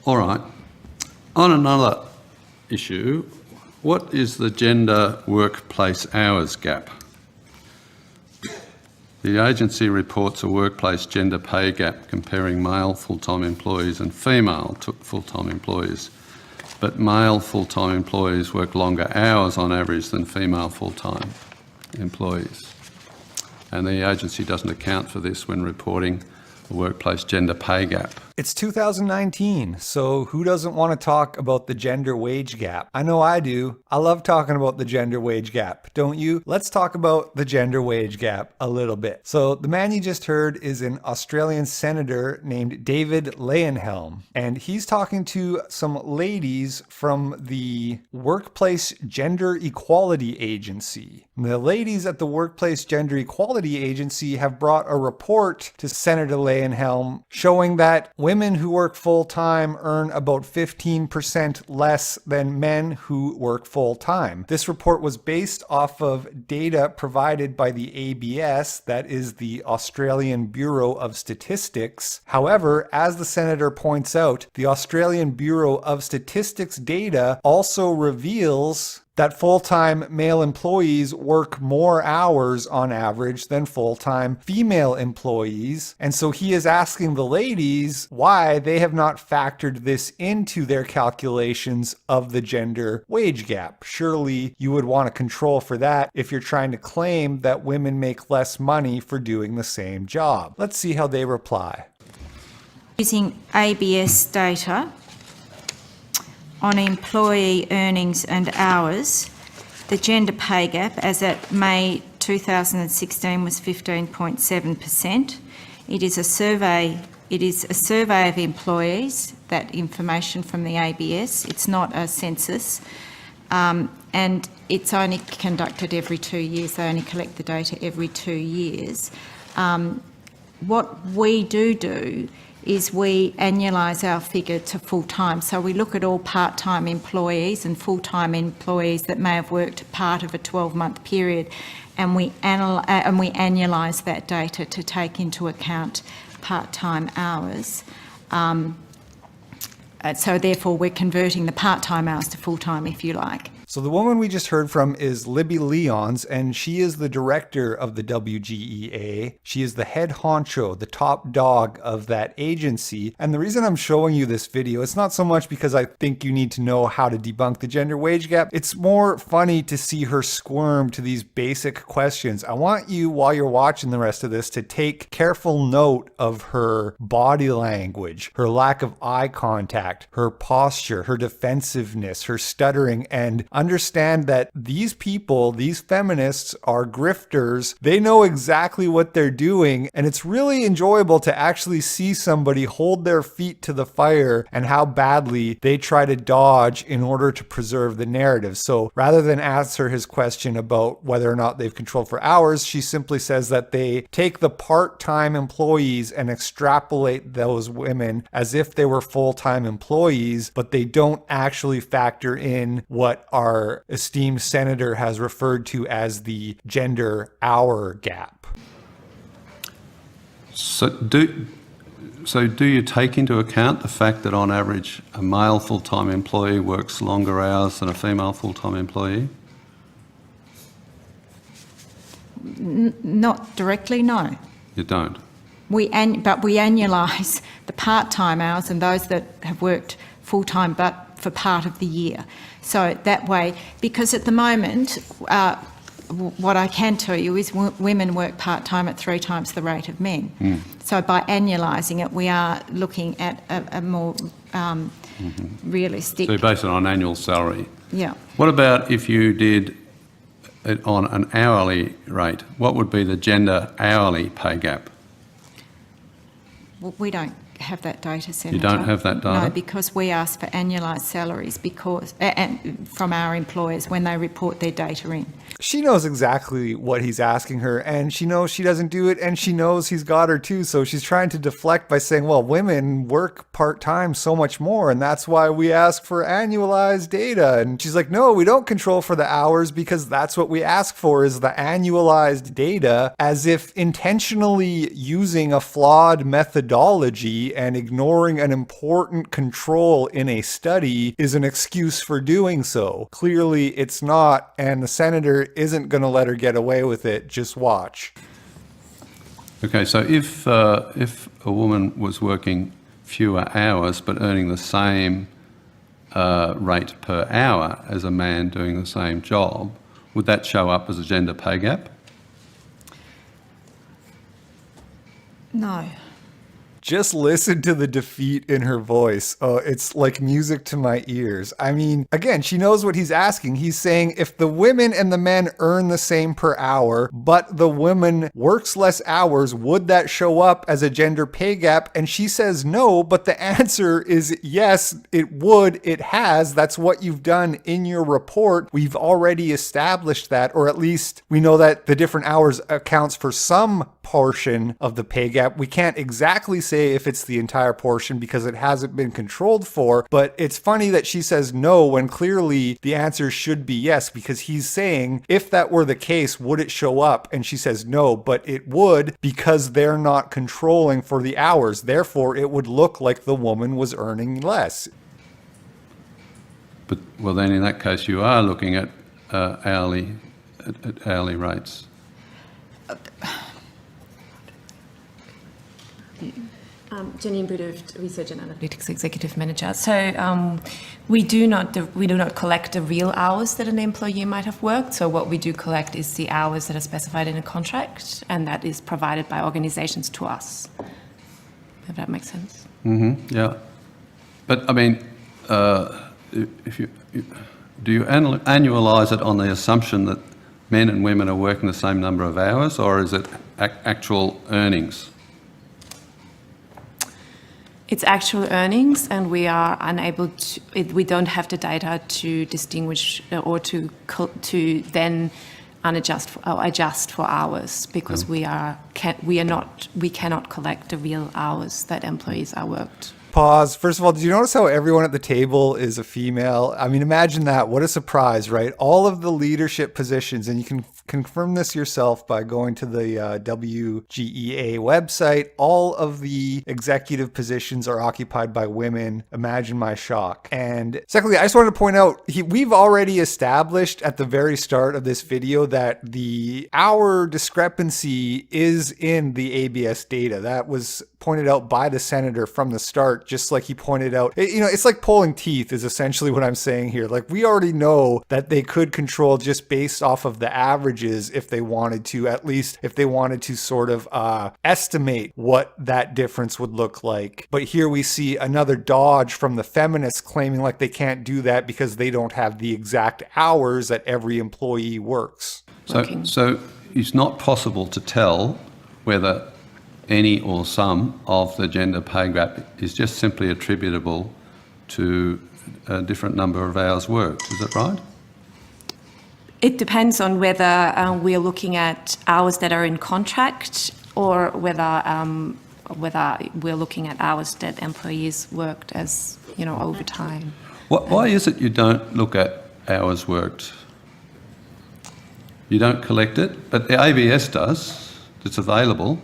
All right. On another issue, what is the gender workplace hours gap? The agency reports a workplace gender pay gap comparing male full-time employees and female full-time employees, but male full-time employees work longer hours on average than female full-time employees. And the agency doesn't account for this when reporting the workplace gender pay gap. It's 2019, so who doesn't want to talk about the gender wage gap? I know I do. I love talking about the gender wage gap, don't you? Let's talk about the gender wage gap a little bit. So the man you just heard is an Australian senator named David Leyonhjelm, and he's talking to some ladies from the Workplace Gender Equality Agency. The ladies at the Workplace Gender Equality Agency have brought a report to Senator Leyonhjelm showing that women who work full-time earn about 15% less than men who work full-time. This report was based off of data provided by the ABS, that is the Australian Bureau of Statistics. However, as the senator points out, the Australian Bureau of Statistics data also reveals that full-time male employees work more hours on average than full-time female employees. And so he is asking the ladies why they have not factored this into their calculations of the gender wage gap. Surely you would want to control for that if you're trying to claim that women make less money for doing the same job. Let's see how they reply. Using ABS data on employee earnings and hours, the gender pay gap as at May 2016 was 15.7%. It is a survey of employees, that information from the ABS. It's not a census, and it's only conducted every 2 years. They only collect the data every 2 years. What we do is we annualise our figure to full-time. So we look at all part-time employees and full-time employees that may have worked part of a 12-month period, and we annualise that data to take into account part-time hours. So therefore we're converting the part-time hours to full-time, if you like. So the woman we just heard from is Libby Lyons, and she is the director of the WGEA. She is the head honcho, the top dog of that agency. And the reason I'm showing you this video, it's not so much because I think you need to know how to debunk the gender wage gap. It's more funny to see her squirm to these basic questions. I want you, while you're watching the rest of this, to take careful note of her body language, her lack of eye contact, her posture, her defensiveness, her stuttering, and understand that these people, these feminists, are grifters. They know exactly what they're doing, and it's really enjoyable to actually see somebody hold their feet to the fire and how badly they try to dodge in order to preserve the narrative. So rather than answer his question about whether or not they've controlled for hours, she simply says that they take the part-time employees and extrapolate those women as if they were full-time employees, but they don't actually factor in what our esteemed senator has referred to as the gender hour gap. So do you take into account the fact that on average a male full-time employee works longer hours than a female full-time employee? Not directly, no. You don't? But we annualise the part-time hours and those that have worked full-time but for part of the year. So that way, because at the moment, what I can tell you is women work part-time at 3 times the rate of men. So by annualising it, we are looking at a more realistic... So you base it on annual salary? Yeah. What about if you did it on an hourly rate? What would be the gender hourly pay gap? Well, we don't have that data, Senator. You don't have that data? No, because we ask for annualised salaries from our employers when they report their data in. She knows exactly what he's asking her, and she knows she doesn't do it, and she knows he's got her too, so she's trying to deflect by saying, well, women work part-time so much more, and that's why we ask for annualized data. And she's like, no, we don't control for the hours because that's what we ask for, is the annualized data, as if intentionally using a flawed methodology study, and ignoring an important control in a study is an excuse for doing so. Clearly it's not, and the senator isn't going to let her get away with it. Just watch. Okay, so if a woman was working fewer hours but earning the same rate per hour as a man doing the same job, would that show up as a gender pay gap? No. Just listen to the defeat in her voice. Oh, it's like music to my ears. I mean, again, she knows what he's asking. He's saying if the women and the men earn the same per hour, but the woman works less hours, would that show up as a gender pay gap? And she says no, but the answer is yes, it would. It has. That's what you've done in your report. We've already established that, or at least we know that the different hours accounts for some portion of the pay gap. We can't exactly say if it's the entire portion because it hasn't been controlled for, but it's funny that she says no when clearly the answer should be yes, because he's saying if that were the case, would it show up? And she says no, but it would because they're not controlling for the hours. Therefore, it would look like the woman was earning less. But, well, then in that case you are looking at hourly rates. Janine Budov, Research and Analytics Executive Manager. So we do not collect the real hours that an employee might have worked. So what we do collect is the hours that are specified in a contract, and that is provided by organizations to us. If that makes sense. Mm-hmm. Yeah. But I mean, do you annualise it on the assumption that men and women are working the same number of hours, or is it actual earnings? It's actual earnings, and we are unable to. We don't have the data to distinguish or to then adjust for hours because we cannot collect the real hours that employees are worked. Pause. First of all, did you notice how everyone at the table is a female? I mean, imagine that. What a surprise, right? All of the leadership positions, and you can confirm this yourself by going to the Wgea website. All of the executive positions are occupied by women. Imagine my shock. And secondly, I just wanted to point out, we've already established at the very start of this video that the hour discrepancy is in the ABS data. That was pointed out by the senator from the start, just like he pointed out. It's like pulling teeth is essentially what I'm saying here. Like, we already know that they could control just based off of the averages if they wanted to, at least if they wanted to sort of estimate what that difference would look like. But here we see another dodge from the feminists claiming like they can't do that because they don't have the exact hours that every employee works. So it's not possible to tell whether any or some of the gender pay gap is just simply attributable to a different number of hours worked. Is that right? It depends on whether we're looking at hours that are in contract or whether we're looking at hours that employees worked as, overtime. Why is it you don't look at hours worked? You don't collect it, but the ABS does. It's available.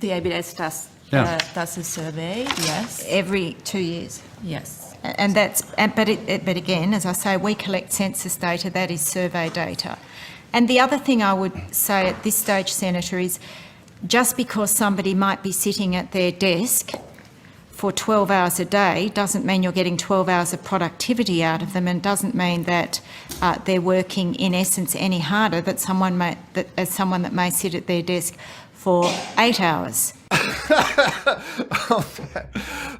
The ABS does a survey, yes. Every 2 years. Yes. But again, as I say, we collect census data, that is survey data. And the other thing I would say at this stage, Senator, is just because somebody might be sitting at their desk for 12 hours a day doesn't mean you're getting 12 hours of productivity out of them, and doesn't mean that they're working in essence any harder than someone that may sit at their desk for 8 hours.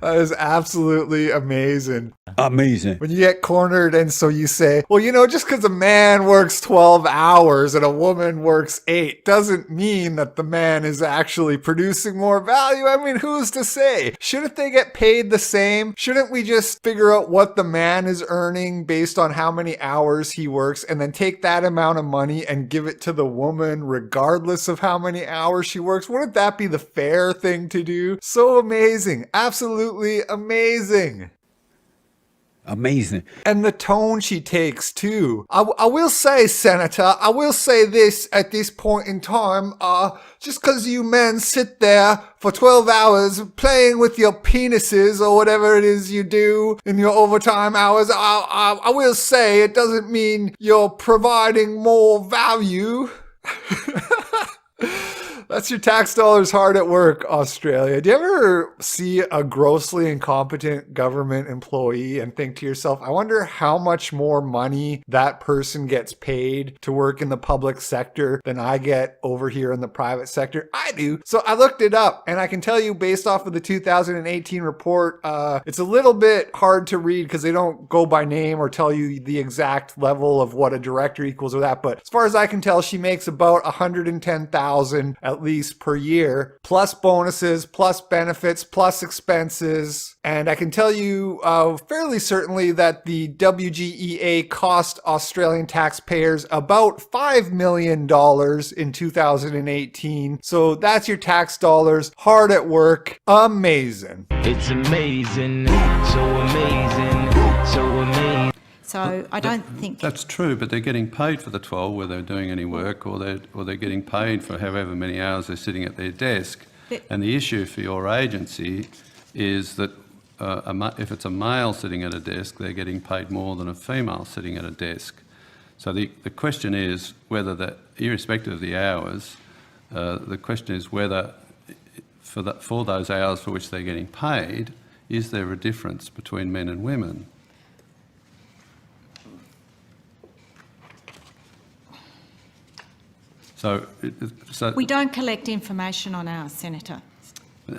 That is absolutely amazing. Amazing. When you get cornered and so you say, well, just because a man works 12 hours and a woman works 8 doesn't mean that the man is actually producing more value. I mean, who's to say? Shouldn't they get paid the same? Shouldn't we just figure out what the man is earning based on how many hours he works and then take that amount of money and give it to the woman regardless of how many hours she works? Wouldn't that be the fair thing to do? So amazing. Absolutely amazing. Amazing. And the tone she takes too. I will say, Senator, I will say this at this point in time, just because you men sit there for 12 hours playing with your penises or whatever it is you do in your overtime hours, I will say it doesn't mean you're providing more value. That's your tax dollars hard at work, Australia. Do you ever see a grossly incompetent government employee and think to yourself, I wonder how much more money that person gets paid to work in the public sector than I get over here in the private sector? I do. So I looked it up, and I can tell you based off of the 2018 report, it's a little bit hard to read because they don't go by name or tell you the exact level of what a director equals or that. But as far as I can tell, she makes about $110,000 at least per year, plus bonuses, plus benefits, plus expenses. And I can tell you fairly certainly that the WGEA cost Australian taxpayers about $5 million in 2018. So that's your tax dollars hard at work. Amazing. It's amazing, so amazing, so amazing. So I don't think... That's true, but they're getting paid for the 12 whether they're doing any work, or they're getting paid for however many hours they're sitting at their desk. And the issue for your agency is that if it's a male sitting at a desk, they're getting paid more than a female sitting at a desk. So the question is whether irrespective of the hours, the question is whether for those hours for which they're getting paid, is there a difference between men and women? So We don't collect information on ours, Senator.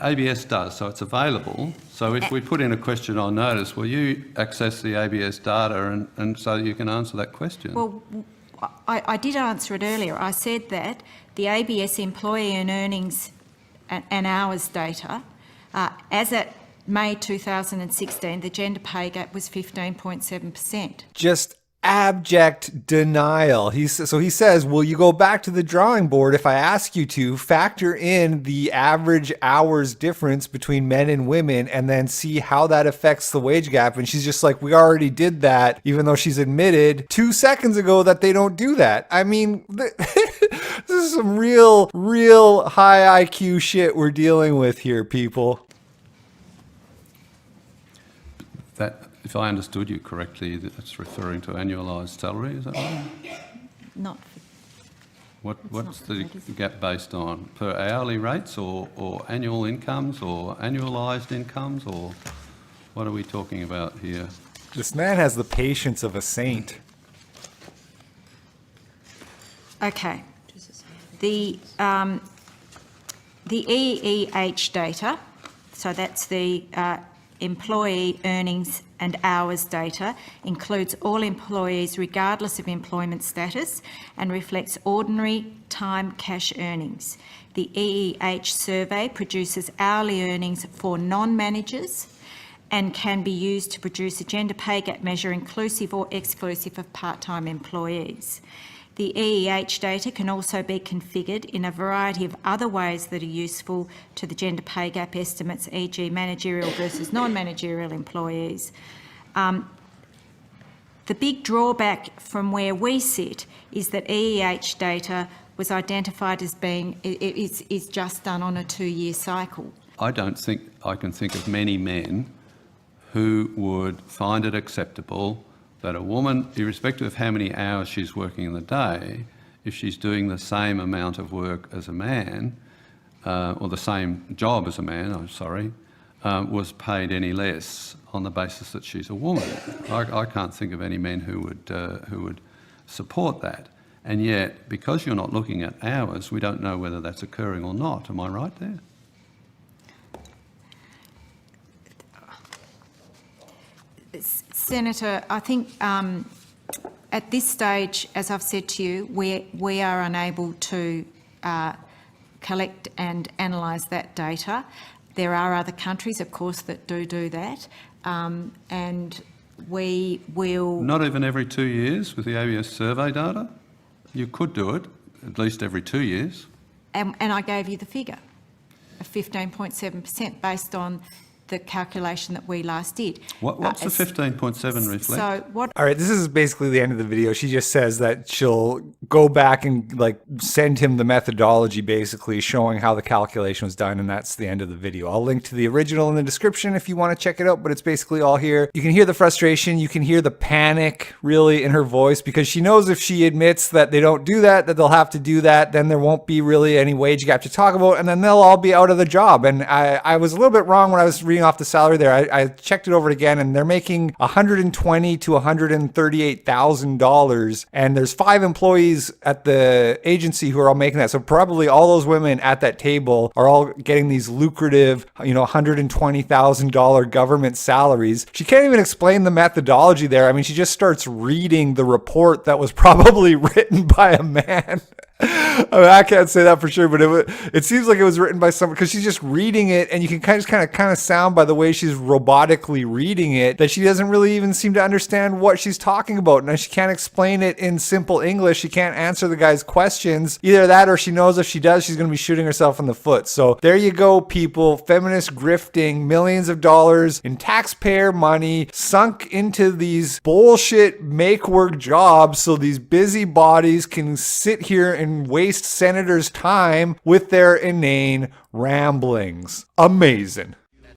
ABS does, so it's available. So if we put in a question on notice, will you access the ABS data and so you can answer that question? Well, I did answer it earlier. I said that the ABS employee and earnings and hours data, as at May 2016, the gender pay gap was 15.7%. Just abject denial. So he says, will you go back to the drawing board if I ask you to factor in the average hours difference between men and women and then see how that affects the wage gap? And she's just like, we already did that, even though she's admitted 2 seconds ago that they don't do that. I mean, this is some real high IQ shit we're dealing with here, people. That, if I understood you correctly, that's referring to annualised salary, is that right? Not. What's the gap based on? Per hourly rates or annual incomes or annualised incomes, or what are we talking about here? This man has the patience of a saint. Okay. The EEH data, so that's the employee earnings and hours data, includes all employees regardless of employment status and reflects ordinary time cash earnings. The EEH survey produces hourly earnings for non-managers and can be used to produce a gender pay gap measure inclusive or exclusive of part-time employees. The EEH data can also be configured in a variety of other ways that are useful to the gender pay gap estimates, e.g. managerial versus non-managerial employees. The big drawback from where we sit is that EEH data was identified as being, is just done on a 2-year cycle. I don't think I can think of many men who would find it acceptable that a woman, irrespective of how many hours she's working in the day, if she's doing the same amount of work as a man, or the same job as a man, was paid any less on the basis that she's a woman. I can't think of any men who would support that. And yet, because you're not looking at hours, we don't know whether that's occurring or not. Am I right there? Senator, I think at this stage, as I've said to you, we are unable to collect and analyse that data. There are other countries, of course, that do that, and we will... Not even every 2 years with the ABS survey data? You could do it at least every 2 years. And I gave you the figure of 15.7% based on the calculation that we last did. What's the 15.7 reflect? So what All right, this is basically the end of the video. She just says that she'll go back and like send him the methodology, basically showing how the calculation was done, and that's the end of the video. I'll link to the original in the description if you want to check it out, but it's basically all here. You can hear the frustration, you can hear the panic really in her voice, because she knows if she admits that they don't do that they'll have to do that, then there won't be really any wage gap to talk about, and then they'll all be out of the job. And I was a little bit wrong when I was reading off the salary there. I checked it over again, and they're making $120,000 to $138,000, and there's 5 employees at the agency who are all making that. So probably all those women at that table are all getting these lucrative, $120,000 government salaries. She can't even explain the methodology there. I mean, she just starts reading the report that was probably written by a man. I mean, I can't say that for sure, but it seems like it was written by someone, because she's just reading it, and you can kind of sound by the way she's robotically reading it that she doesn't really even seem to understand what she's talking about. And she can't explain it in simple English. She can't answer the guy's questions. Either that, or she knows if she does, she's going to be shooting herself in the foot. So there you go, people. Feminist grifting, millions of dollars in taxpayer money sunk into these bullshit make work jobs so these busybodies can sit here and waste senators' time with their inane ramblings. Amazing.